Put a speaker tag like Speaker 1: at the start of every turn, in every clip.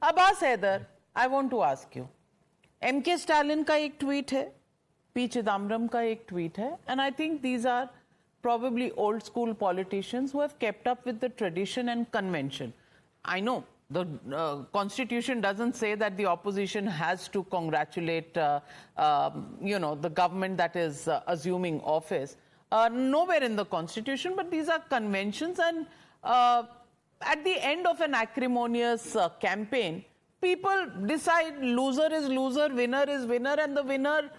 Speaker 1: Abbas Haider, I want to ask you, MK Stalin का एक tweet है, P. Chidambaram का एक tweet है, and I think these are probably old school politicians who have kept up with the tradition and convention. I know the constitution doesn't say that the opposition has to congratulate, the government that is assuming office. Nowhere in the constitution, but these are conventions, and at the end of an acrimonious campaign, people decide loser is loser, winner is winner, and the winner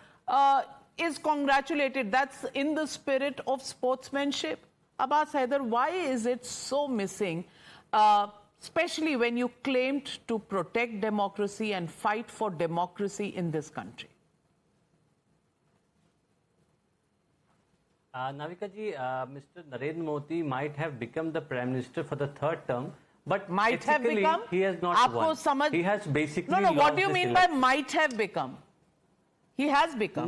Speaker 1: is congratulated. That's in the spirit of sportsmanship. Abbas Haider, why is it so missing, especially when you claimed to protect democracy and fight for democracy in this country?
Speaker 2: Navika ji, Mr. Narendra Modi might have become the Prime Minister for the third term, but
Speaker 1: might have become?
Speaker 2: He has not won. He has basically
Speaker 1: No, what do you mean by might have become? He has become.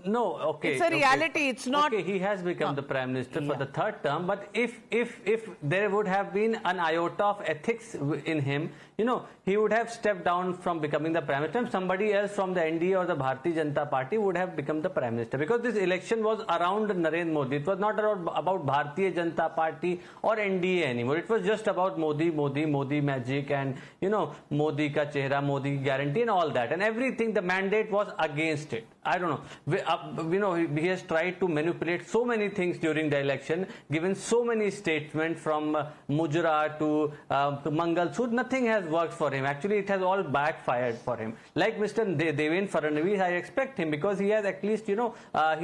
Speaker 2: No, okay.
Speaker 1: It's a reality,
Speaker 2: okay.
Speaker 1: It's not...
Speaker 2: Okay, he has become the Prime Minister for the third term, but if there would have been an iota of ethics in him, he would have stepped down from becoming the Prime Minister, and somebody else from the NDA or the Bharatiya Janata Party would have become the Prime Minister, because this election was around Narendra Modi. It was not about Bharatiya Janata Party or NDA anymore. It was just about Modi magic, and, Modi ka chehra, Modi guarantee and all that, and everything. The mandate was against it. I don't know. He has tried to manipulate so many things during the election, given so many statements from Mujra to Mangal Sud. Nothing has worked for him. Actually, it has all backfired for him. Like Mr. Devendra Fadnavis, I expect him, because he has at least, he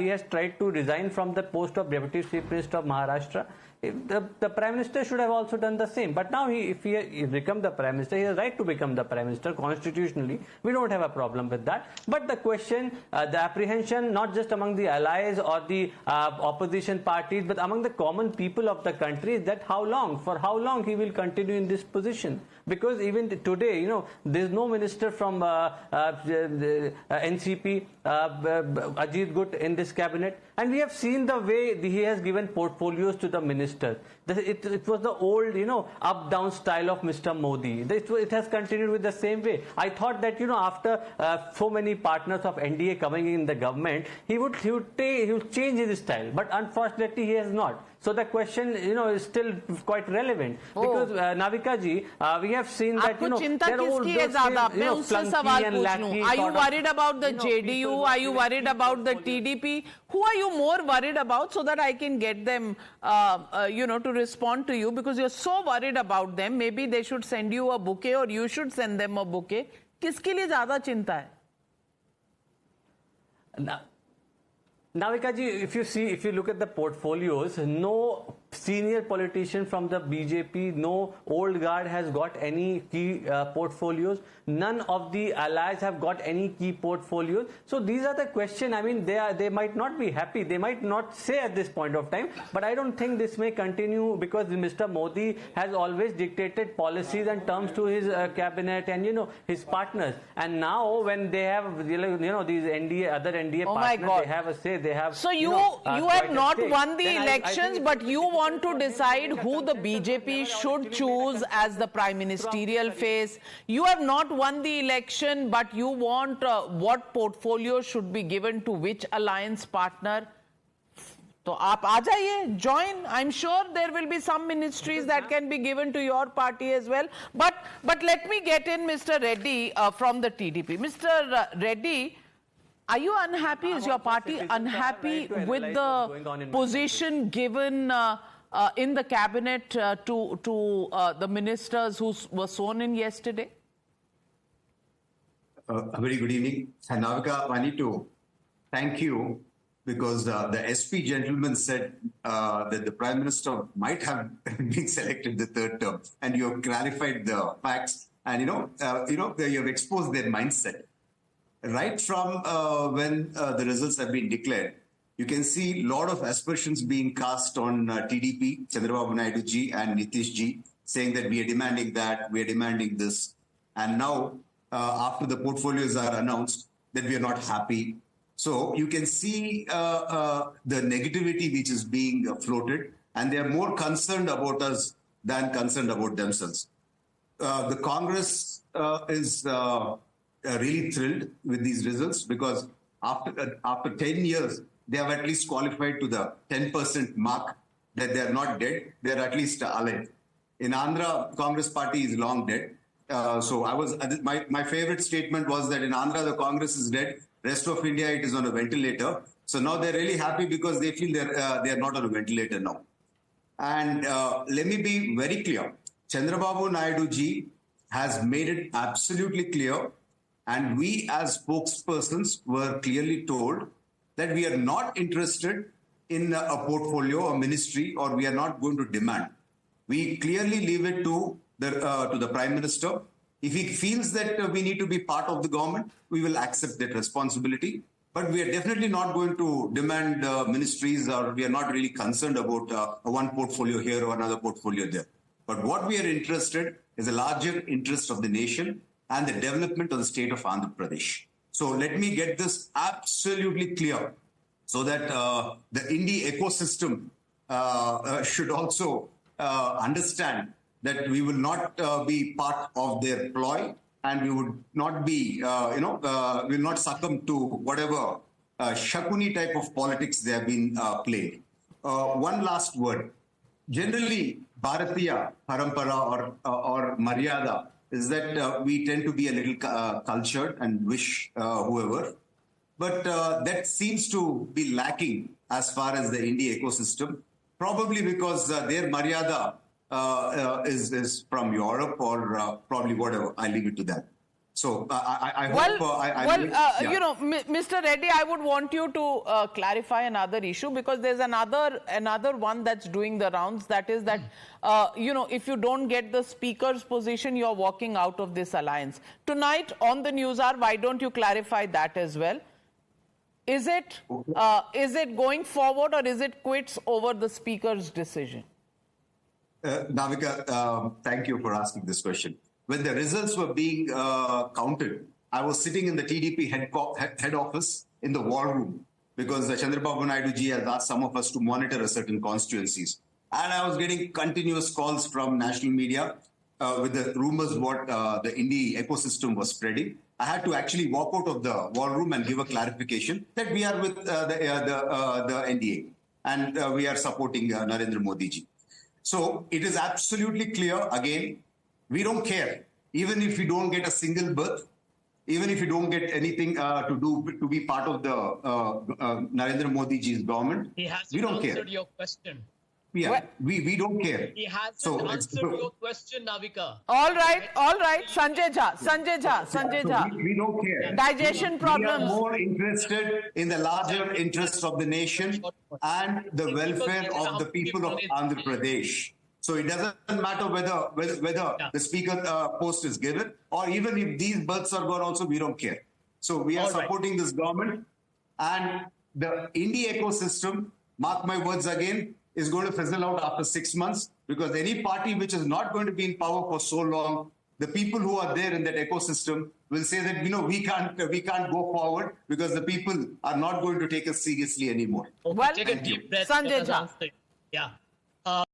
Speaker 2: has tried to resign from the post of Deputy Chief Minister of Maharashtra. The Prime Minister should have also done the same. But now, if he become the Prime Minister, he has right to become the Prime Minister constitutionally. We don't have a problem with that. But the question, the apprehension, not just among the allies or the opposition parties, but among the common people of the country, is that for how long he will continue in this position. Because even today, there's no minister from NCP, Ajit Gut, in this cabinet. And we have seen the way he has given portfolios to the ministers. It was the old, up-down style of Mr. Modi. It has continued with the same way. I thought that, after so many partners of NDA coming in the government, he would change his style. But unfortunately, he has not. So the question, is still quite relevant. Because, Navika ji, we have seen that,
Speaker 1: are you worried about the JDU? Are you worried about the TDP? Who are you more worried about, so that I can get them, to respond to you? Because you're so worried about them. Maybe they should send you a bouquet, or you should send them a bouquet. किसके लिए ज़्यादा चिंता है?
Speaker 2: Navika ji, if you look at the portfolios, no senior politician from the BJP, no old guard has got any key portfolios. None of the allies have got any key portfolios. So these are the questions. I mean, they might not be happy. They might not say at this point of time. But I don't think this may continue, because Mr. Modi has always dictated policies and terms to his cabinet and his partners. And now when they have these other NDA partners, they have a say. They have.
Speaker 1: So you have not won the elections, but you want to decide who the BJP should choose as the prime ministerial face. You have not won the election, but you want what portfolio should be given to which alliance partner. So आप आ जाइए, join. I'm sure there will be some ministries that can be given to your party as well. But let me get in Mr. Reddy from the TDP. Mr. Reddy, are you unhappy? Is your party unhappy with the position given in the cabinet to the ministers who were sworn in yesterday?
Speaker 3: A very good evening. Navika, I need to thank you, because the SP gentleman said that the Prime Minister might have been selected the third term, and you have clarified the facts, and you have exposed their mindset. Right from when the results have been declared, you can see a lot of aspersions being cast on TDP, Chandrababu Naidu ji and Nitish ji, saying that we are demanding that, we are demanding this. And now, after the portfolios are announced, that we are not happy. So you can see the negativity which is being floated, and they are more concerned about us than concerned about themselves. the Congress is really thrilled with these results because after 10 years, they have at least qualified to the 10% mark that they are not dead, they are at least alive. In Andhra, Congress party is long dead. So my favorite statement was that in Andhra, the Congress is dead. Rest of India, it is on a ventilator. So now they're really happy because they feel they are not on a ventilator now. And let me be very clear. Chandrababu Naidu ji has made it absolutely clear, and we as spokespersons were clearly told that we are not interested in a portfolio or ministry, or we are not going to demand. We clearly leave it to the Prime Minister. If he feels that we need to be part of the government, we will accept that responsibility. But we are definitely not going to demand ministries, or we are not really concerned about one portfolio here or another portfolio there. But what we are interested is a larger interest of the nation and the development of the state of Andhra Pradesh. So let me get this absolutely clear so that the Indie ecosystem should also understand that we will not be part of their ploy, and we would not be, will not succumb to whatever Shakuni type of politics they have been playing. One last word. Generally, Bharatiya Parampara or Maryada is that we tend to be a little cultured and wish whoever. But that seems to be lacking as far as the Indie ecosystem, probably because their Maryada is from Europe or probably whatever. I leave it to that. So I hope.
Speaker 1: Mr. Reddy, I would want you to clarify another issue, because there's another one that's doing the rounds. That is that, if you don't get the speaker's position, you're walking out of this alliance. Tonight on the news hour, why don't you clarify that as well? Is it going forward, or is it quits over the speaker's decision?
Speaker 3: Navika, thank you for asking this question. When the results were being counted, I was sitting in the TDP head office in the war room, because Chandrababu Naidu ji has asked some of us to monitor a certain constituencies. And I was getting continuous calls from national media with the rumors what the Indie ecosystem was spreading. I had to actually walk out of the war room and give a clarification that we are with the NDA, and we are supporting Narendra Modi ji. So it is absolutely clear, again, we don't care. Even if we don't get a single berth, even if you don't get anything to be part of the Narendra Modi ji's government, we don't care.
Speaker 4: He hasn't answered your question.
Speaker 3: Yeah, we don't care.
Speaker 4: He hasn't answered your question, Navika.
Speaker 1: All right. Sanjay Jha.
Speaker 3: We don't care.
Speaker 1: Digestion problems.
Speaker 3: We are more interested in the larger interests of the nation and the welfare of the people of Andhra Pradesh. So it doesn't matter whether the speaker post is given, or even if these berths are gone also, we don't care. So we are supporting this government, and the Indie ecosystem, mark my words again, is going to fizzle out after 6 months, because any party which is not going to be in power for so long, the people who are there in that ecosystem will say that, we can't go forward because the people are not going to take us seriously anymore.
Speaker 4: Okay, take a deep breath.
Speaker 1: Sanjay Jha.
Speaker 4: Yeah.